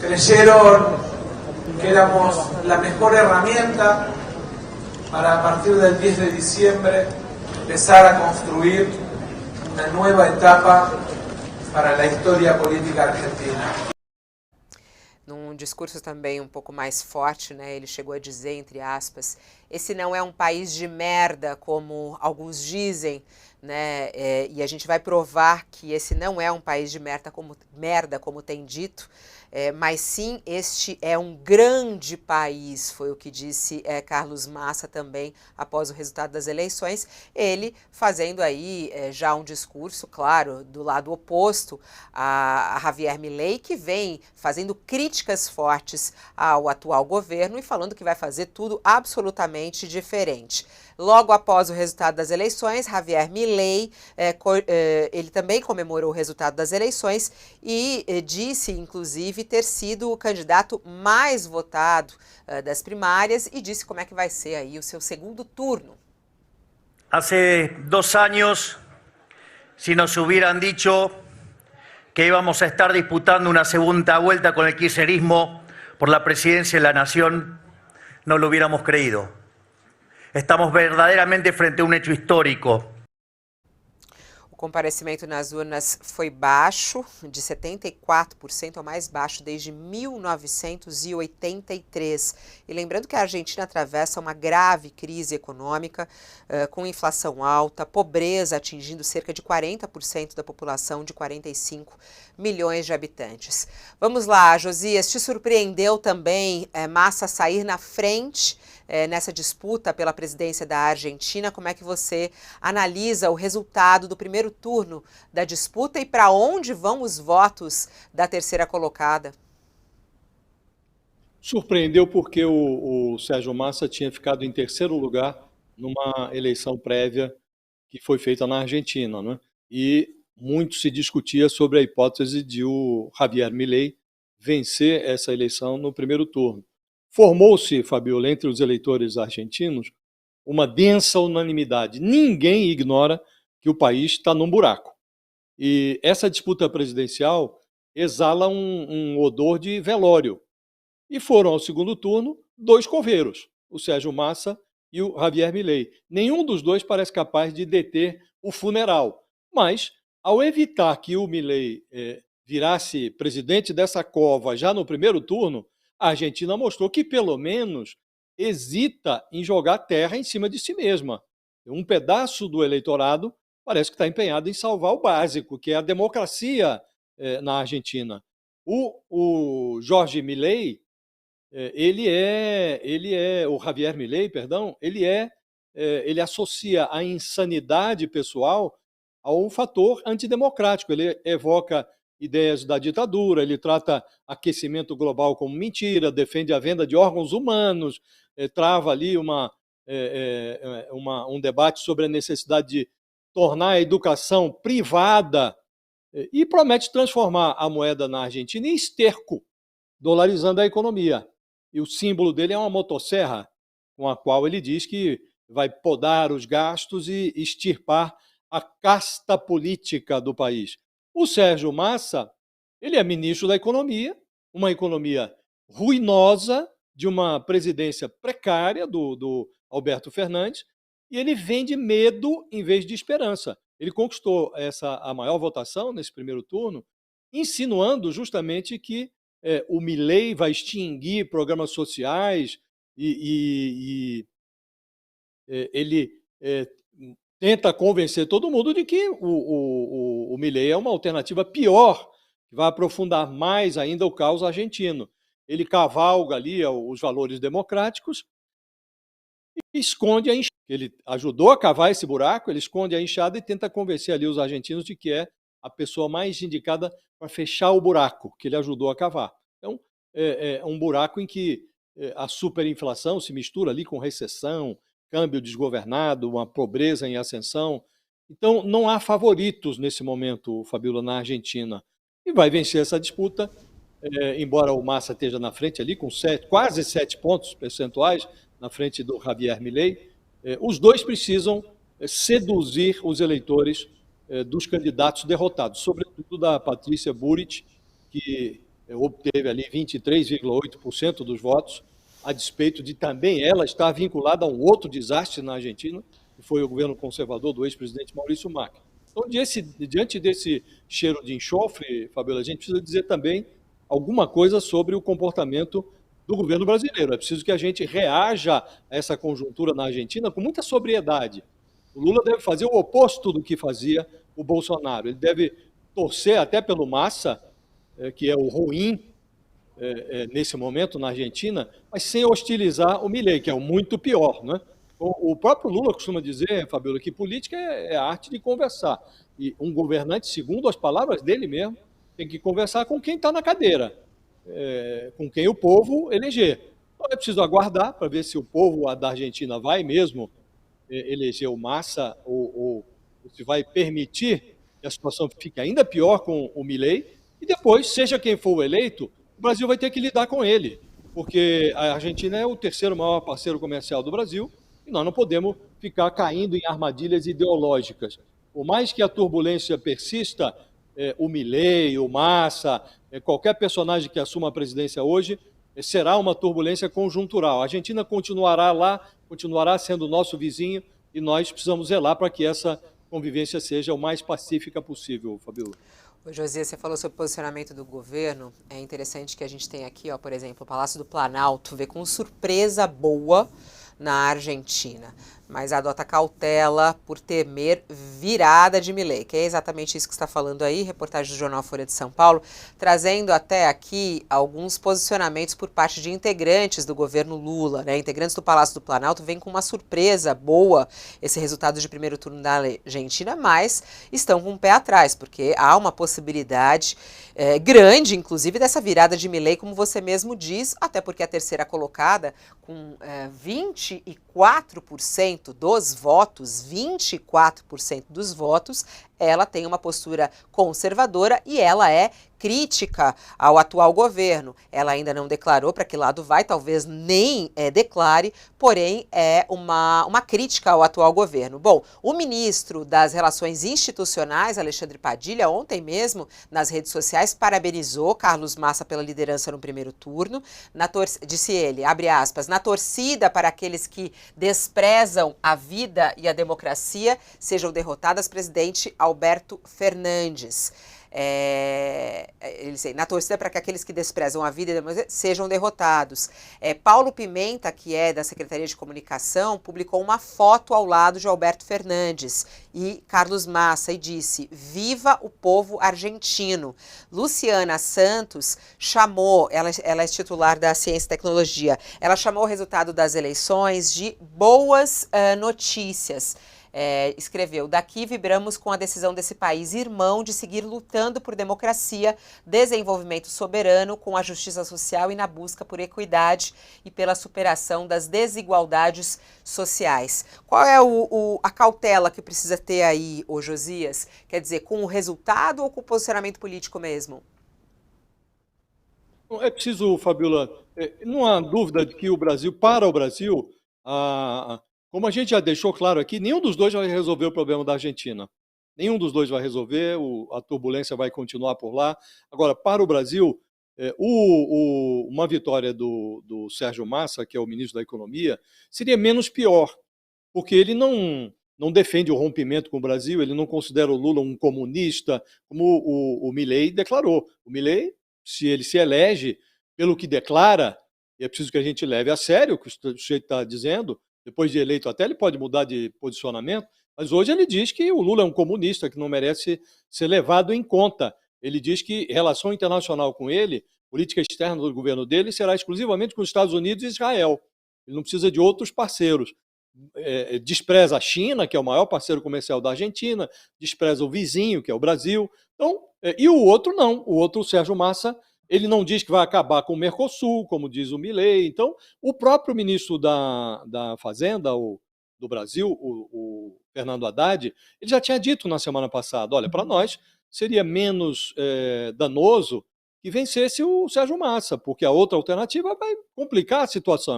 creyeron que éramos la mejor herramienta para a partir del 10 de diciembre empezar a construir una nueva etapa para a história política argentina. Num discurso também um pouco mais forte, né, ele chegou a dizer, entre aspas, esse não é um país de merda, como alguns dizem, né, e a gente vai provar que esse não é um país de merda, como tem dito, mas sim, este é um grande país, foi o que disse Carlos Massa também após o resultado das eleições, ele fazendo aí já um discurso, claro, do lado oposto a Javier Milei, que vem fazendo críticas fortes ao atual governo e falando que vai fazer tudo absolutamente diferente. Logo após o resultado das eleições, Javier Milei, ele também comemorou o resultado das eleições e disse, inclusive, ter sido o candidato mais votado das primárias e disse como é que vai ser aí o seu segundo turno. Hace 2 años, si nos hubieran dicho que íbamos a estar disputando una segunda vuelta con el kirchnerismo por la presidencia de la Nación, no lo hubiéramos creído. Estamos verdaderamente frente a um hecho histórico. O comparecimento nas urnas foi baixo, de 74%, ao mais baixo desde 1983. E lembrando que a Argentina atravessa uma grave crise econômica, com inflação alta, pobreza atingindo cerca de 40% da população de 45 milhões de habitantes. Vamos lá, Josias, te surpreendeu também Massa sair na frente nessa disputa pela presidência da Argentina? Como é que você analisa o resultado do primeiro turno da disputa e para onde vão os votos da terceira colocada? Surpreendeu porque o Sérgio Massa tinha ficado em terceiro lugar numa eleição prévia que foi feita na Argentina, né? E muito se discutia sobre a hipótese de o Javier Milei vencer essa eleição no primeiro turno. Formou-se, Fabiola, entre os eleitores argentinos, uma densa unanimidade. Ninguém ignora que o país está num buraco. E essa disputa presidencial exala um odor de velório. E foram ao segundo turno 2 coveiros, o Sérgio Massa e o Javier Milei. Nenhum dos dois parece capaz de deter o funeral. Mas, ao evitar que o Milei virasse presidente dessa cova já no primeiro turno, a Argentina mostrou que, pelo menos, hesita em jogar terra em cima de si mesma. Um pedaço do eleitorado parece que está empenhado em salvar o básico, que é a democracia na Argentina. O Jorge Milei, o Javier Milei, perdão, ele associa a insanidade pessoal a um fator antidemocrático. Ele evoca ideias da ditadura, ele trata aquecimento global como mentira, defende a venda de órgãos humanos, trava ali um debate sobre a necessidade de tornar a educação privada e promete transformar a moeda na Argentina em esterco, dolarizando a economia. E o símbolo dele é uma motosserra, com a qual ele diz que vai podar os gastos e extirpar a casta política do país. O Sérgio Massa, ele é ministro da Economia, uma economia ruinosa, de uma presidência precária do Alberto Fernandes, e ele vende medo em vez de esperança. Ele conquistou a maior votação nesse primeiro turno, insinuando justamente que o Milei vai extinguir programas sociais e ele tenta convencer todo mundo de que o Milei é uma alternativa pior, que vai aprofundar mais ainda o caos argentino. Ele cavalga ali os valores democráticos e esconde a enxada. Ele ajudou a cavar esse buraco, ele esconde a enxada e tenta convencer ali os argentinos de que é a pessoa mais indicada para fechar o buraco que ele ajudou a cavar. Então, é um buraco em que a superinflação se mistura ali com recessão, câmbio desgovernado, uma pobreza em ascensão. Então, não há favoritos nesse momento, Fabiola, na Argentina. E vai vencer essa disputa, embora o Massa esteja na frente ali, com quase 7 pontos percentuais, na frente do Javier Milei. Os dois precisam seduzir os eleitores dos candidatos derrotados, sobretudo da Patrícia Bullrich, que obteve ali 23,8% dos votos, a despeito de também ela estar vinculada a um outro desastre na Argentina, que foi o governo conservador do ex-presidente Maurício Macri. Então, diante desse cheiro de enxofre, Fabiola, a gente precisa dizer também alguma coisa sobre o comportamento do governo brasileiro. É preciso que a gente reaja a essa conjuntura na Argentina com muita sobriedade. O Lula deve fazer o oposto do que fazia o Bolsonaro. Ele deve torcer até pelo Massa, que é o ruim nesse momento na Argentina, mas sem hostilizar o Milei, que é o muito pior, né? O próprio Lula costuma dizer, Fabiola, que política é a arte de conversar. E um governante, segundo as palavras dele mesmo, tem que conversar com quem está na cadeira, com quem o povo eleger. Então é preciso aguardar para ver se o povo da Argentina vai mesmo eleger o Massa ou se vai permitir que a situação fique ainda pior com o Milei. E depois, seja quem for o eleito, o Brasil vai ter que lidar com ele, porque a Argentina é o terceiro maior parceiro comercial do Brasil e nós não podemos ficar caindo em armadilhas ideológicas. Por mais que a turbulência persista, o Milei, o Massa, qualquer personagem que assuma a presidência hoje, será uma turbulência conjuntural. A Argentina continuará lá, continuará sendo nosso vizinho e nós precisamos zelar para que essa convivência seja o mais pacífica possível, Fabiola. Ô, Josias, você falou sobre o posicionamento do governo. É interessante que a gente tem aqui, ó, por exemplo, o Palácio do Planalto vê com surpresa boa na Argentina, mas adota cautela por temer virada de Milei, que é exatamente isso que você está falando aí, reportagem do jornal Folha de São Paulo, trazendo até aqui alguns posicionamentos por parte de integrantes do governo Lula, né? Integrantes do Palácio do Planalto vêm com uma surpresa boa esse resultado de primeiro turno da Argentina, mas estão com o pé atrás, porque há uma possibilidade grande, inclusive, dessa virada de Milei, como você mesmo diz, até porque a terceira colocada, com 24% dos votos, 24% dos votos, ela tem uma postura conservadora e ela é crítica ao atual governo. Ela ainda não declarou para que lado vai, talvez nem declare, porém é uma crítica ao atual governo. Bom, o ministro das Relações Institucionais, Alexandre Padilha, ontem mesmo, nas redes sociais, parabenizou Carlos Massa pela liderança no primeiro turno. Disse ele, abre aspas, na torcida para aqueles que desprezam a vida e a democracia sejam derrotadas, presidente Alberto Fernandes. Na torcida para que aqueles que desprezam a vida sejam derrotados. Paulo Pimenta, que é da Secretaria de Comunicação, publicou uma foto ao lado de Alberto Fernandes e Carlos Massa e disse: viva o povo argentino. Luciana Santos chamou, ela é titular da Ciência e Tecnologia, ela chamou o resultado das eleições de boas notícias. Escreveu, daqui vibramos com a decisão desse país irmão de seguir lutando por democracia, desenvolvimento soberano, com a justiça social e na busca por equidade e pela superação das desigualdades sociais. Qual é a cautela que precisa ter aí, ô Josias? Quer dizer, com o resultado ou com o posicionamento político mesmo? É preciso, Fabiola, não há dúvida de que para o Brasil, como a gente já deixou claro aqui, nenhum dos dois vai resolver o problema da Argentina. Nenhum dos dois vai resolver, a turbulência vai continuar por lá. Agora, para o Brasil, uma vitória do Sérgio Massa, que é o ministro da Economia, seria menos pior, porque ele não defende o rompimento com o Brasil, ele não considera o Lula um comunista, como o Milei declarou. O Milei, se ele se elege pelo que declara, e é preciso que a gente leve a sério o que o sujeito está dizendo, depois de eleito até ele pode mudar de posicionamento, mas hoje ele diz que o Lula é um comunista, que não merece ser levado em conta. Ele diz que relação internacional com ele, política externa do governo dele, será exclusivamente com os Estados Unidos e Israel. Ele não precisa de outros parceiros. Despreza a China, que é o maior parceiro comercial da Argentina, despreza o vizinho, que é o Brasil. Então, e o outro não, o outro, o Sérgio Massa, ele não diz que vai acabar com o Mercosul, como diz o Milei. Então, o próprio ministro da Fazenda do Brasil, o Fernando Haddad, ele já tinha dito na semana passada, olha, para nós seria menos danoso que vencesse o Sérgio Massa, porque a outra alternativa vai complicar a situação.